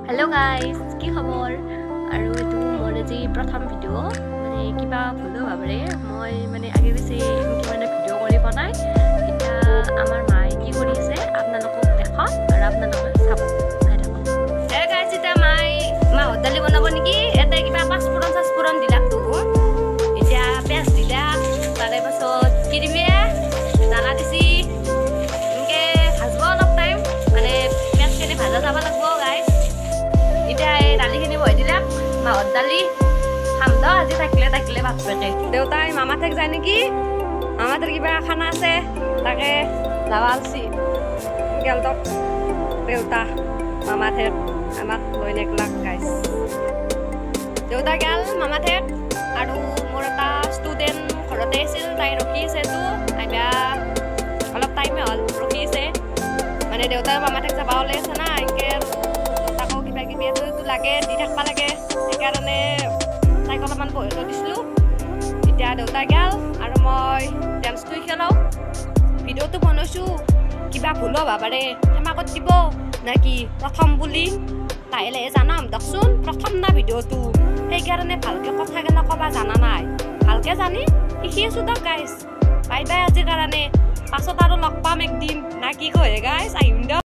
hello guys কি খবৰ আৰু এটো মোৰ আজি প্ৰথম ভিডিও মানে কিবা ভুল ভাবৰে মই মানে আগে বেছি কি মানে ভিডিও কৰি বনাই এটা আমাৰ মাই কি কৰিছে আপোনালোকক দেখা আৰু আপোনালোকে চাব চাই থাকক এ গাইস এটা মাই মা হদালি বনাব নেকি এটা কিবা পাঁচপুৰন দিলাক তো এতিয়া পেঁয়াজ দিলা তাৰে পাছত কি দিবে দানা দিছি ইনকে ভাজব অলপ টাইম মানে পেঁয়াজখিনি ভাজা যাব লাগব গাইস এটা এই দালিখিনি বহাই দিলাক মাহৰ দালি খাম দ আজি থাকিলে ভাতবেকে দেউতাই মামাথেক যায় নেকি মামাথেৰ কিবা খানা আছে তাকে যাৱালছি গেলদক দেউতা মামাথেৰ আমাক লৈ নেকলাক গাইস দেউতা গেল মামাথেক আৰু মোৰ এটা ষ্টুডেণ্ট ঘৰতে আছিল তাই ৰখি আছে তো আইবা অলপ টাইমে হ'ল ৰখি আছে মানে দেউতাৰ মামাথেক যাবা ওলাই আছে না এনেকে লাগে দি থাকবা লাগে সেইকাৰণে তাইক অলপমান বহি দিছিলোঁ এতিয়া দেউতা গেল আৰু মই ডান্সটো খেলাওঁ ভিডিঅ'টো বনাইছোঁ কিবা ভুল হ'ব পাৰে ক্ষমা কৰি দিব নাকি প্ৰথম বুলি লাহে লাহে জানাম দকচোন প্ৰথম না ভিডিঅ'টো সেইকাৰণে ভালকৈ কথাগিলা ক'বা জানা নাই ভালকৈ জানি শিকি আছোঁ দক গাইছ বাই বাই আজিৰ কাৰণে পাছত আৰু লগ পাম একদিন না কি কয় গাইছ আহিম দিয়ক